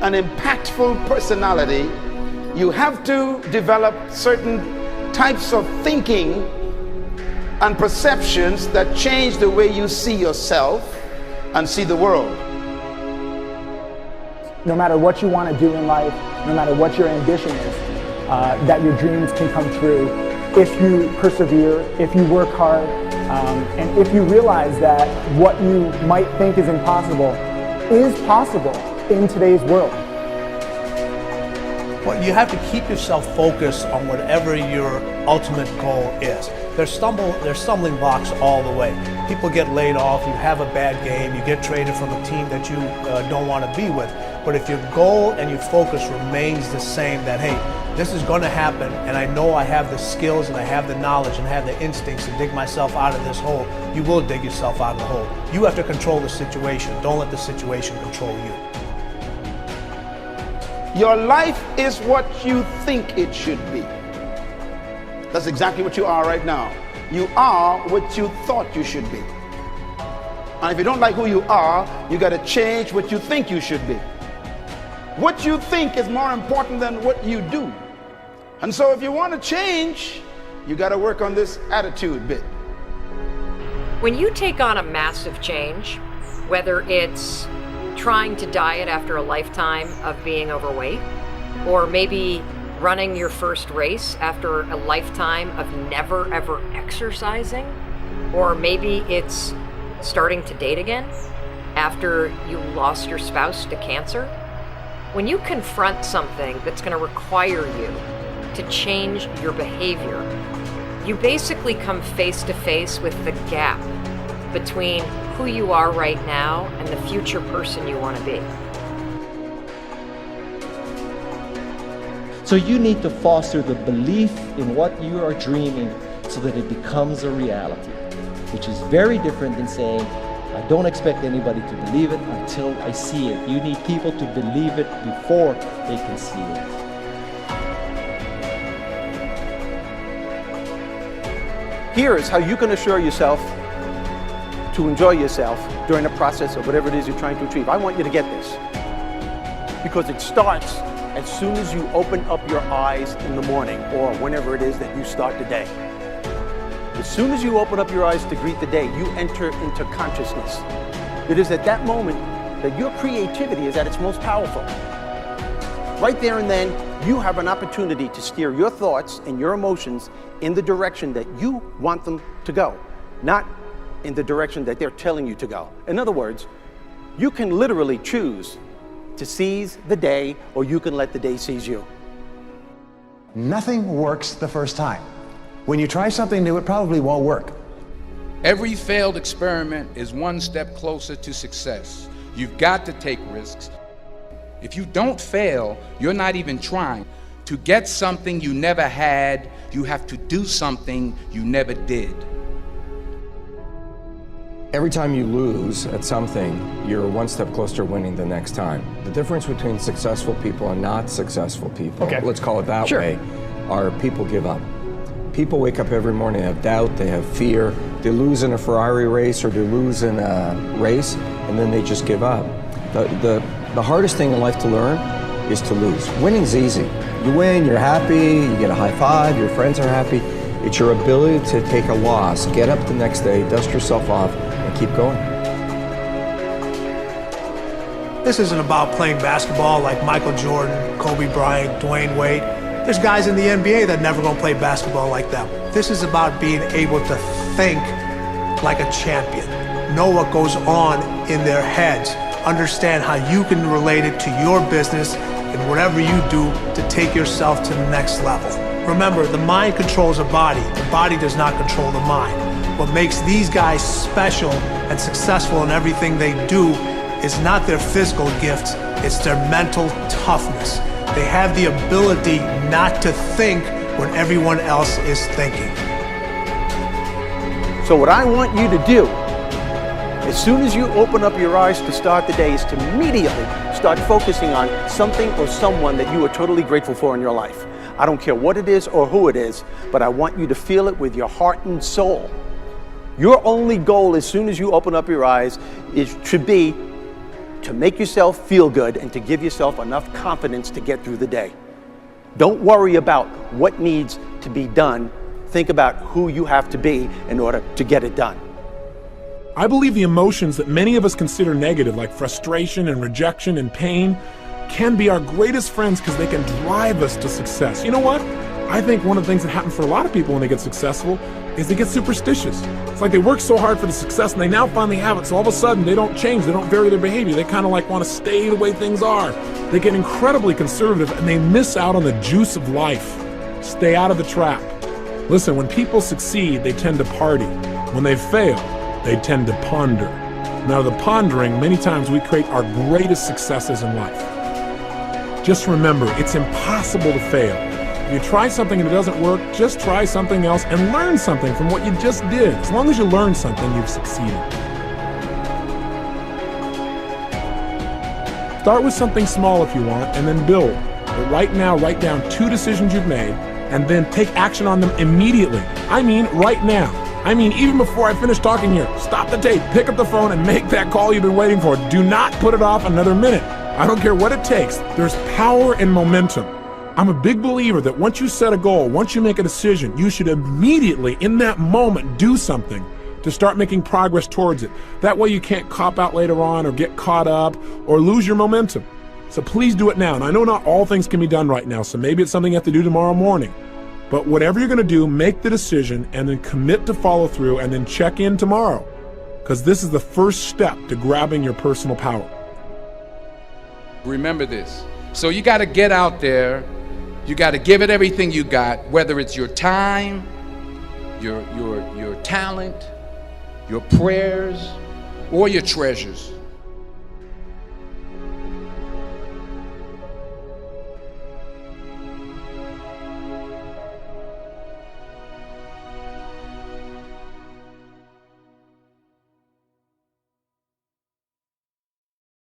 an impactful personality, you have to develop certain types of thinking and perceptions that change the way you see yourself and see the world. No matter what you want to do in life, no matter what your ambition is, that your dreams can come true if you persevere, if you work hard, and if you realize that what you might think is impossible is possible in today's world. Well, you have to keep yourself focused on whatever your ultimate goal is. There's stumbling blocks all the way. People get laid off, you have a bad game, you get traded from a team that you don't want to be with. But if your goal and your focus remains the same, that hey, this is going to happen, and I know I have the skills and I have the knowledge and I have the instincts to dig myself out of this hole, you will dig yourself out of the hole. You have to control the situation. Don't let the situation control you. Your life is what you think it should be. That's exactly what you are right now. You are what you thought you should be. And if you don't like who you are, you got to change what you think you should be. What you think is more important than what you do. And so if you want to change, you got to work on this attitude bit. When you take on a massive change, whether it's trying to diet after a lifetime of being overweight, or maybe running your first race after a lifetime of never ever exercising, or maybe it's starting to date again after you lost your spouse to cancer. When you confront something that's going to require you to change your behavior, you basically come face to face with the gap between who you are right now and the future person you want to be. So you need to foster the belief in what you are dreaming so that it becomes a reality, which is very different than saying, I don't expect anybody to believe it until I see it. You need people to believe it before they can see it. Here is how you can assure yourself to enjoy yourself during the process of whatever it is you're trying to achieve. I want you to get this, because it starts as soon as you open up your eyes in the morning, or whenever it is that you start the day. As soon as you open up your eyes to greet the day, you enter into consciousness. It is at that moment that your creativity is at its most powerful. Right there and then, you have an opportunity to steer your thoughts and your emotions in the direction that you want them to go, not in the direction that they're telling you to go. In other words, you can literally choose to seize the day, or you can let the day seize you. Nothing works the first time. When you try something new, it probably won't work. Every failed experiment is one step closer to success. You've got to take risks. If you don't fail, you're not even trying. To get something you never had, you have to do something you never did. Every time you lose at something, you're one step closer to winning the next time. The difference between successful people and not successful people, let's call it that way, are people give up. People wake up every morning, they have doubt, they have fear, they lose in a Ferrari race or they lose in a race, and then they just give up. The hardest thing in life to learn is to lose. Winning's easy. You win, you're happy, you get a high five, your friends are happy. It's your ability to take a loss, get up the next day, dust yourself off, and keep going. This isn't about playing basketball like Michael Jordan, Kobe Bryant, Dwayne Wade. There's guys in the NBA that never gonna play basketball like them. This is about being able to think like a champion, know what goes on in their heads, understand how you can relate it to your business and whatever you do to take yourself to the next level. Remember, the mind controls the body does not control the mind. What makes these guys special and successful in everything they do is not their physical gifts, it's their mental toughness. They have the ability not to think when everyone else is thinking. So what I want you to do, as soon as you open up your eyes to start the day, is to immediately start focusing on something or someone that you are totally grateful for in your life. I don't care what it is or who it is, but I want you to feel it with your heart and soul. Your only goal as soon as you open up your eyes should be to make yourself feel good and to give yourself enough confidence to get through the day. Don't worry about what needs to be done. Think about who you have to be in order to get it done. I believe the emotions that many of us consider negative, like frustration and rejection and pain, can be our greatest friends because they can drive us to success. You know what? I think one of the things that happens for a lot of people when they get successful is they get superstitious. It's like they work so hard for the success and they now finally have it, so all of a sudden they don't change, they don't vary their behavior, they kind of like want to stay the way things are. They get incredibly conservative and they miss out on the juice of life. Stay out of the trap. Listen, when people succeed, they tend to party. When they fail, they tend to ponder. Now, the pondering, many times we create our greatest successes in life. Just remember, it's impossible to fail. If you try something and it doesn't work, just try something else and learn something from what you just did. As long as you learn something, you've succeeded. Start with something small if you want, and then build. But right now, write down 2 decisions you've made, and then take action on them immediately. I mean, right now. I mean, even before I finish talking here, stop the tape, pick up the phone, and make that call you've been waiting for. Do not put it off another minute. I don't care what it takes. There's power in momentum. I'm a big believer that once you set a goal, once you make a decision, you should immediately, in that moment, do something to start making progress towards it. That way you can't cop out later on or get caught up or lose your momentum. So please do it now. And I know not all things can be done right now, so maybe it's something you have to do tomorrow morning. But whatever you're going to do, make the decision and then commit to follow through and then check in tomorrow. Because this is the first step to grabbing your personal power. Remember this. So you got to get out there. You got to give it everything you got, whether it's your time, your talent, your prayers, or your treasures.